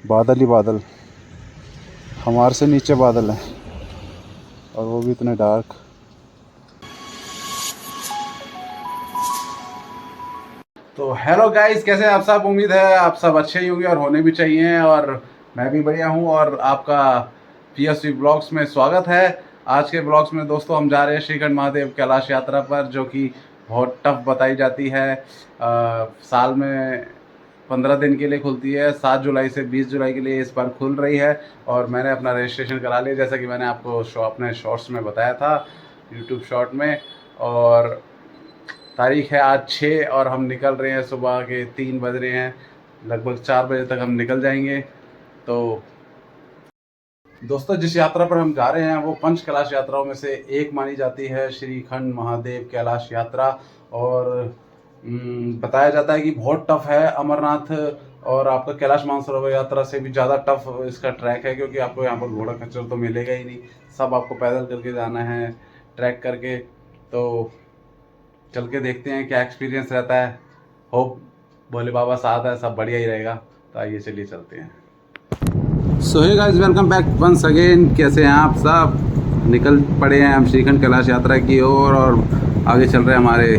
बादल ही बादल, हमारे से नीचे बादल है और वो भी इतने डार्क। तो हेलो गाइस, कैसे हैं आप सब? उम्मीद है आप सब अच्छे ही होंगे और होने भी चाहिए। और मैं भी बढ़िया हूं और आपका पीएसवी ब्लॉग्स में स्वागत है। आज के ब्लॉग्स में दोस्तों हम जा रहे हैं श्रीखंड महादेव कैलाश यात्रा पर, जो कि बहुत टफ बताई जाती है। साल में 15 दिन के लिए खुलती है। 7 जुलाई से 20 जुलाई के लिए इस बार खुल रही है और मैंने अपना रजिस्ट्रेशन करा लिया, जैसा कि मैंने आपको अपने शॉर्ट्स में बताया था, यूट्यूब शॉर्ट में। और तारीख है आज 6 और हम निकल रहे हैं, सुबह के 3 बज रहे हैं, लगभग 4 बजे तक हम निकल जाएंगे। तो दोस्तों, जिस यात्रा पर हम जा रहे हैं वो पंच कैलाश यात्राओं में से एक मानी जाती है, श्रीखंड महादेव कैलाश यात्रा। और बताया जाता है कि बहुत टफ है। अमरनाथ और आपका कैलाश मानसरोवर यात्रा से भी ज़्यादा टफ इसका ट्रैक है, क्योंकि आपको यहाँ पर घोड़ा खच्चर तो मिलेगा ही नहीं, सब आपको पैदल करके जाना है, ट्रैक करके। तो चल के देखते हैं क्या एक्सपीरियंस रहता है। होप भोले बाबा साथ है, सब बढ़िया ही रहेगा। तो आइए चलिए चलते हैं। So hey guys, welcome back once again. कैसे हैं आप सब? निकल पड़े हैं हम श्रीखंड कैलाश यात्रा की ओर और आगे चल रहे हैं हमारे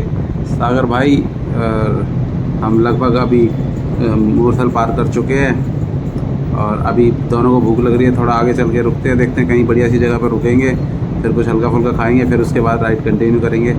सागर भाई। और हम लगभग अभी मूरथल पार कर चुके हैं और अभी दोनों को भूख लग रही है। थोड़ा आगे चल के रुकते हैं, देखते हैं कहीं बढ़िया सी जगह पर रुकेंगे, फिर कुछ हल्का फुल्का खाएंगे, फिर उसके बाद राइड कंटिन्यू करेंगे।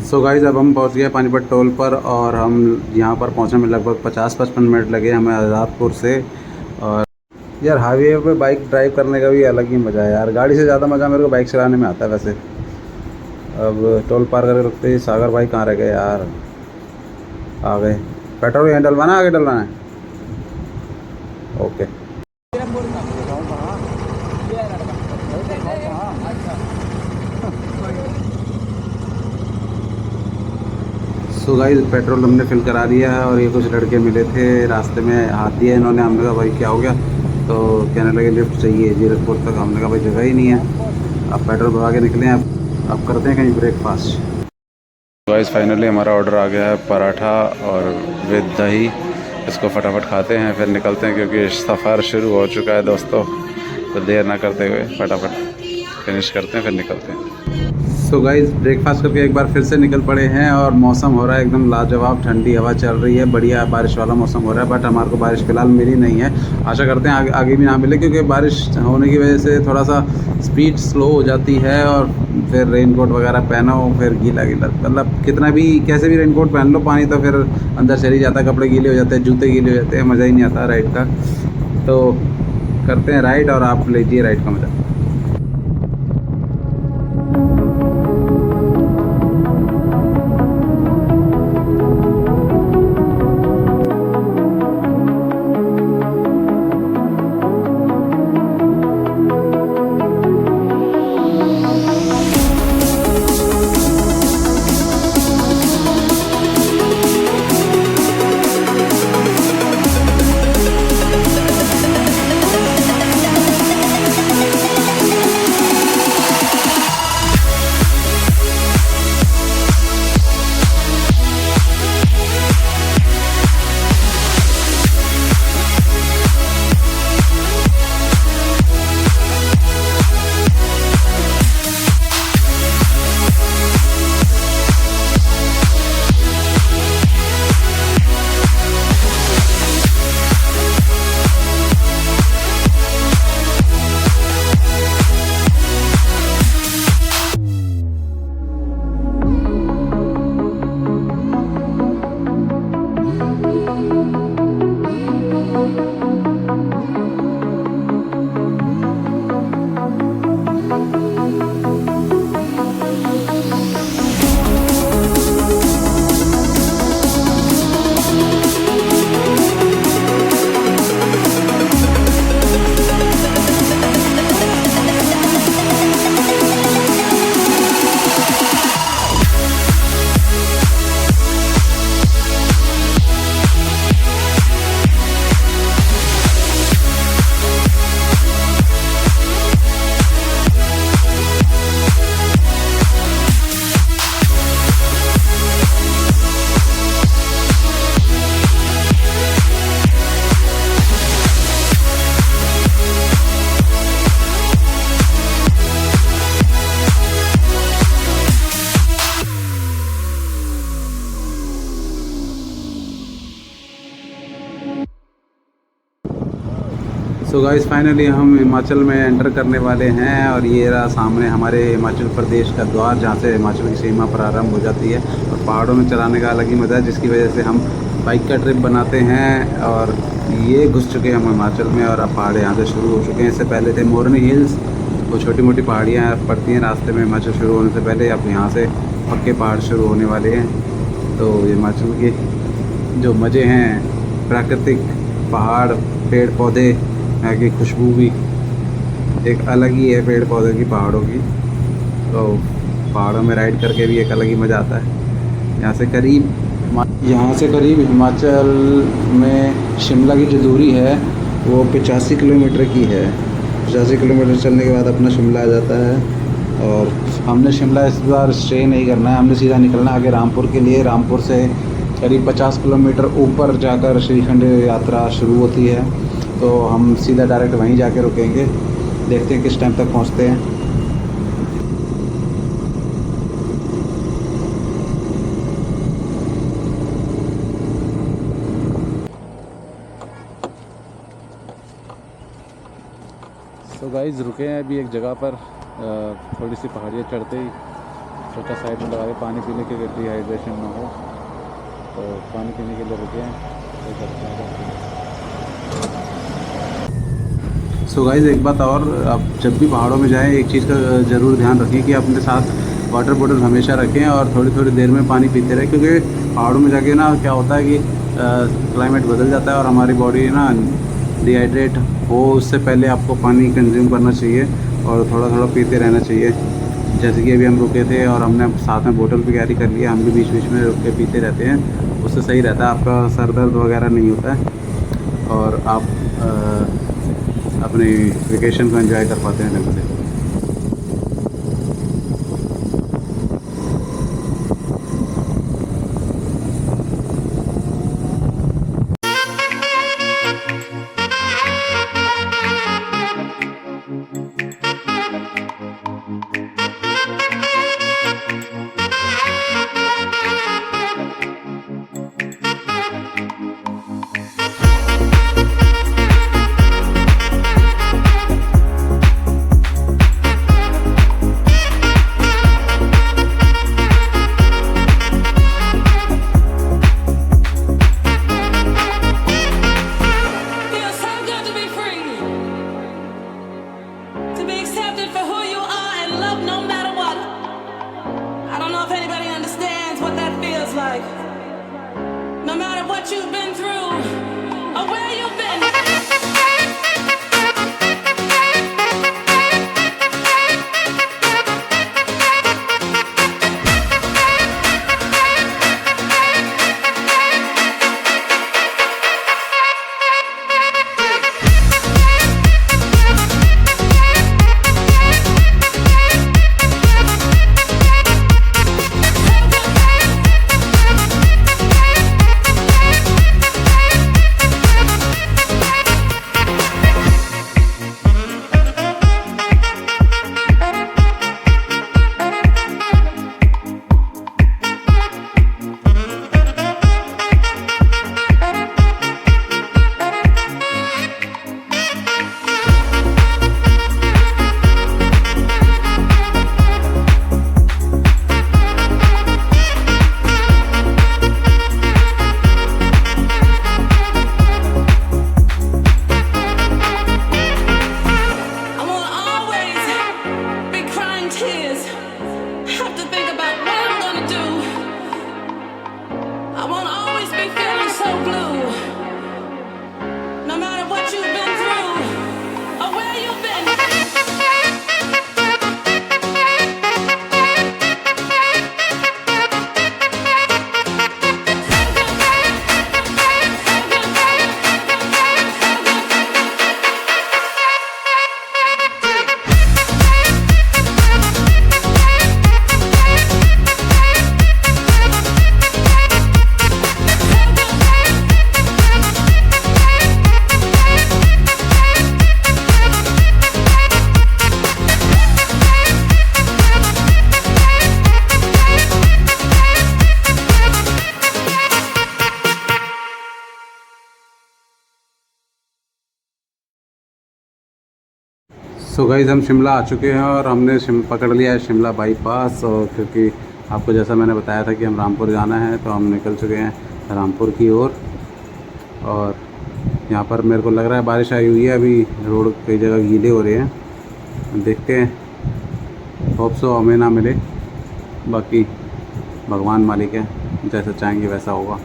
सो गाइस, अब हम पहुंच गए पानीपत टोल पर और हम यहाँ पर पहुंचने में लगभग 50-55 मिनट लगे हमें आज़ादपुर से। और यार, हाईवे पे बाइक ड्राइव करने का भी अलग ही मज़ा है यार। गाड़ी से ज़्यादा मज़ा मेरे को बाइक चलाने में आता है वैसे। अब टोल पार करके रुकते ही सागर भाई कहाँ रह गए यार? आ गए। पेट्रोल यहाँ डलवाना, आगे डलवाना है? ओके। सो गाइस, पेट्रोल हमने फिल करा दिया है और ये कुछ लड़के मिले थे रास्ते में, हाथ दिया इन्होंने। हमने कहा भाई क्या हो गया? तो कहने लगे लिफ्ट चाहिए जीरकपुर तक। हमने कहा भाई जगह ही नहीं है। अब पेट्रोल भरा के निकले हैं, अब करते हैं कहीं ब्रेकफास्ट। गाइस, फाइनली हमारा ऑर्डर आ गया है, पराठा और विद दही। इसको फटाफट खाते हैं फिर निकलते हैं, क्योंकि सफ़र शुरू हो चुका है दोस्तों। तो देर ना करते हुए फटाफट फिनिश करते हैं, फिर निकलते हैं। सो गाइस, ब्रेकफास्ट करके एक बार फिर से निकल पड़े हैं और मौसम हो रहा है एकदम लाजवाब, ठंडी हवा चल रही है, बढ़िया बारिश वाला मौसम हो रहा है। बट हमारे को बारिश फ़िलहाल मिली नहीं है। आशा करते हैं आगे भी ना मिले, क्योंकि बारिश होने की वजह से थोड़ा सा स्पीड स्लो हो जाती है और फिर रेनकोट वगैरह पहनो, फिर गीला गीला, मतलब कितना भी कैसे भी रेनकोट पहन लो, पानी तो फिर अंदर चली जाता है, कपड़े गीले हो जाते हैं, जूते गीले हो जाते हैं, मज़ा ही नहीं आता राइड का। तो करते हैं राइड और आप लीजिए राइड का मज़ा। सो गाइस फाइनली हम हिमाचल में एंटर करने वाले हैं और ये रहा सामने हमारे हिमाचल प्रदेश का द्वार, जहाँ से हिमाचल की सीमा प्रारंभ हो जाती है। और पहाड़ों में चलाने का अलग ही मज़ा है, जिसकी वजह से हम बाइक का ट्रिप बनाते हैं। और ये घुस चुके हैं हम हिमाचल में और अब पहाड़ यहाँ से शुरू हो चुके हैं। इससे पहले थे मोरनी हिल्स, वो छोटी मोटी पहाड़ियाँ पड़ती हैं रास्ते में हिमाचल शुरू होने से पहले। अब यहाँ से पक्के पहाड़ शुरू होने वाले हैं। तो हिमाचल के जो मज़े हैं, प्राकृतिक पहाड़, पेड़ पौधे, यहाँ की खुशबू भी एक अलग ही है पेड़ पौधों की, पहाड़ों की। तो पहाड़ों में राइड करके भी एक अलग ही मज़ा आता है। यहाँ से करीब हिमाचल में शिमला की जो दूरी है वो 85 किलोमीटर की है। 85 किलोमीटर चलने के बाद अपना शिमला आ जाता है। और हमने शिमला इस बार स्टे नहीं करना है, हमने सीधा निकलना है आगे रामपुर के लिए। रामपुर से करीब 50 किलोमीटर ऊपर जाकर श्रीखंड यात्रा शुरू होती है। तो हम सीधा डायरेक्ट वहीं जाके रुकेंगे, देखते हैं किस टाइम तक पहुंचते हैं। तो गाइस रुके हैं अभी एक जगह पर, थोड़ी सी पहाड़ियाँ चढ़ते ही छोटा साइड में लगा के पानी पीने के लिए, डिहाइड्रेशन ना हो। तो पानी पीने के लिए रुके हैं। सो गाइस एक बात और, आप जब भी पहाड़ों में जाएं एक चीज़ का ज़रूर ध्यान रखें कि अपने साथ वाटर बोतल हमेशा रखें और थोड़ी थोड़ी देर में पानी पीते रहें। क्योंकि पहाड़ों में जाके ना क्या होता है कि क्लाइमेट बदल जाता है और हमारी बॉडी ना डिहाइड्रेट हो, उससे पहले आपको पानी कंज्यूम करना चाहिए और थोड़ा थोड़ा पीते रहना चाहिए। जैसे कि अभी हम रुके थे और हमने साथ में बोतल भी कैरी कर लिया, हम भी बीच बीच में रुक के पीते रहते हैं। उससे सही रहता है, आपका सर दर्द वगैरह नहीं होता है और आप अपनी वेकेशन को एंजॉय कर पाते हैं ढंग से। No matter what you've been through or where you've been. So guys हम शिमला आ चुके हैं और हमने पकड़ लिया है शिमला बाईपास। और क्योंकि आपको जैसा मैंने बताया था कि हम रामपुर जाना है, तो हम निकल चुके हैं रामपुर की ओर। और यहाँ पर मेरे को लग रहा है बारिश आई हुई है, अभी रोड कई जगह गीले हो रहे हैं। देखते हैं, होप सो हमें ना मिले, बाकी भगवान मालिक है, जैसा चाहेंगे वैसा होगा।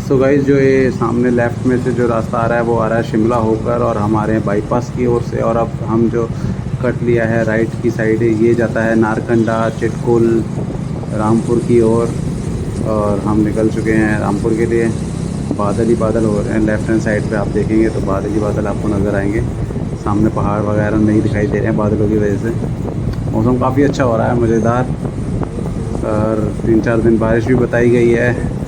सो गाइस जो ये सामने लेफ़्ट में से जो रास्ता आ रहा है वो आ रहा है शिमला होकर, और हम आ रहे हैं बाईपास की ओर से। और अब हम जो कट लिया है राइट की साइड, ये जाता है नारकंडा, चिटकुल, रामपुर की ओर। और हम निकल चुके हैं रामपुर के लिए। बादल ही बादल हो रहे हैं, लेफ़्ट हैंड साइड पे आप देखेंगे तो बादल ही बादल आपको नज़र आएंगे। सामने पहाड़ वगैरह नहीं दिखाई दे रहे हैं बादलों की वजह से। मौसम काफ़ी अच्छा हो रहा है, मज़ेदार। और 3-4 दिन बारिश भी बताई गई है।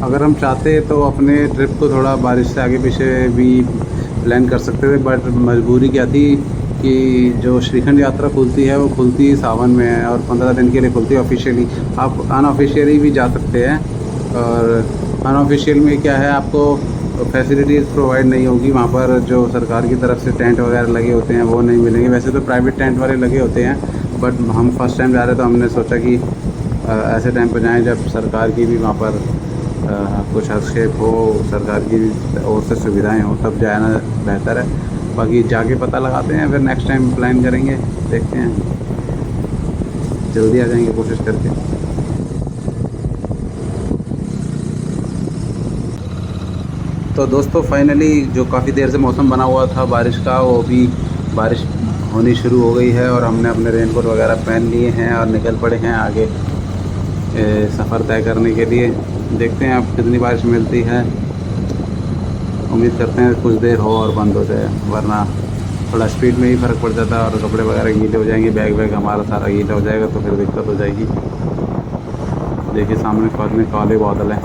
अगर हम चाहते तो अपने ट्रिप को थोड़ा बारिश से आगे पीछे भी प्लान कर सकते थे, बट मजबूरी क्या थी कि जो श्रीखंड यात्रा खुलती है वो खुलती सावन में है, और 15 दिन के लिए खुलती है ऑफिशियली। आप अनऑफिशियली भी जा सकते हैं। और अनऑफिशियल में क्या है, आपको फैसिलिटीज़ प्रोवाइड नहीं होगी वहाँ पर। जो सरकार की तरफ से टेंट वगैरह लगे होते हैं वो नहीं मिलेंगे। वैसे तो प्राइवेट टेंट वाले लगे होते हैं, बट हम फर्स्ट टाइम जा रहे तो हमने सोचा कि ऐसे टाइम पर जाएँ जब सरकार की भी वहाँ पर कुछ हस्तक्षेप हो, सरकार की ओर से सुविधाएं हो, तब जाना बेहतर है। बाकी जाके पता लगाते हैं, फिर नेक्स्ट टाइम प्लान करेंगे, देखते हैं, जल्दी आ जाएंगे कोशिश करके। तो दोस्तों फाइनली जो काफ़ी देर से मौसम बना हुआ था बारिश का, वो भी बारिश होनी शुरू हो गई है। और हमने अपने रेनकोट वगैरह पहन लिए हैं और निकल पड़े हैं आगे सफ़र तय करने के लिए। देखते हैं अब कितनी बारिश मिलती है। उम्मीद करते हैं कुछ देर हो और बंद हो जाए, वरना थोड़ा स्पीड में ही फ़र्क पड़ जाता है और कपड़े वगैरह गीले हो जाएंगे, बैग वैग हमारा सारा गीला हो जाएगा, तो फिर दिक्कत हो जाएगी। देखिए सामने काले बादल हैं।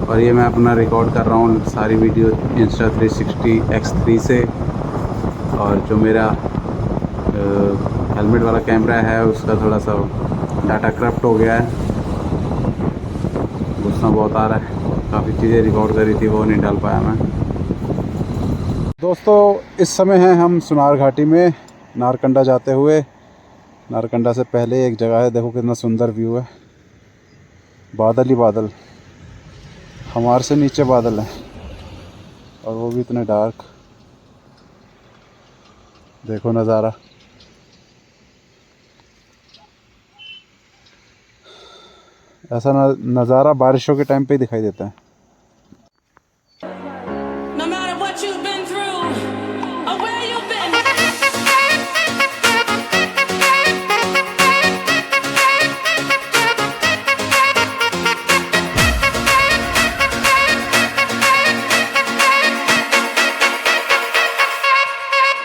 और ये मैं अपना रिकॉर्ड कर रहा हूँ सारी वीडियो Insta360X3 से। और जो मेरा हेलमेट वाला कैमरा है उसका थोड़ा सा डाटा करप्ट हो गया है, गुस्सा बहुत आ रहा है। काफ़ी चीज़ें रिकॉर्ड करी थी वो नहीं डाल पाया मैं। दोस्तों इस समय हैं हम सुनार घाटी में नारकंडा जाते हुए। नारकंडा से पहले एक जगह है, देखो कितना सुंदर व्यू है, बादल ही बादल, हमारे से नीचे बादल हैं और वो भी इतने डार्क। देखो नज़ारा, ऐसा नज़ारा बारिशों के टाइम पे ही दिखाई देता है। No matter what you've been through or where you've been.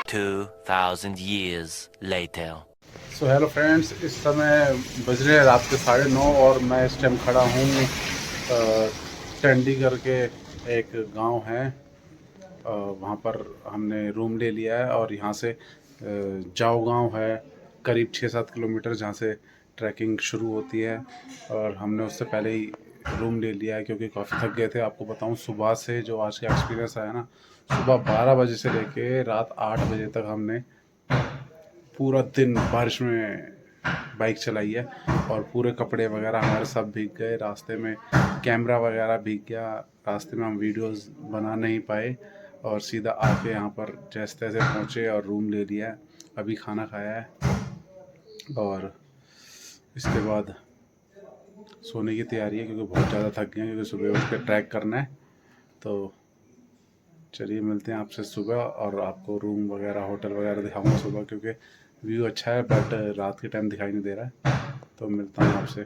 2,000 years later. So hello friends, इस समय बज रहे हैं रात के 9:30 और मैं इस टाइम खड़ा हूँ चंडीगढ़ के एक गांव है, वहाँ पर हमने रूम ले लिया है। और यहाँ से जाओ गांव है करीब 6-7 किलोमीटर, जहाँ से ट्रैकिंग शुरू होती है। और हमने उससे पहले ही रूम ले लिया है क्योंकि काफ़ी थक गए थे। आपको बताऊँ सुबह से जो आज का एक्सपीरियंस आया ना, सुबह 12 बजे से लेके रात 8 बजे तक हमने पूरा दिन बारिश में बाइक चलाई है। और पूरे कपड़े वगैरह हमारे सब भीग गए, रास्ते में कैमरा वगैरह भीग गया, रास्ते में हम वीडियोस बना नहीं पाए। और सीधा आके यहाँ पर जैसे तैसे पहुँचे और रूम ले लिया है। अभी खाना खाया है और इसके बाद सोने की तैयारी है क्योंकि बहुत ज़्यादा थक गए हैं, क्योंकि सुबह उठ के ट्रैक करना है। तो चलिए मिलते हैं आपसे सुबह, और आपको रूम वगैरह होटल वगैरह दिखाऊंगा सुबह, क्योंकि व्यू अच्छा है बट रात के टाइम दिखाई नहीं दे रहा है। तो मिलता हूँ आपसे।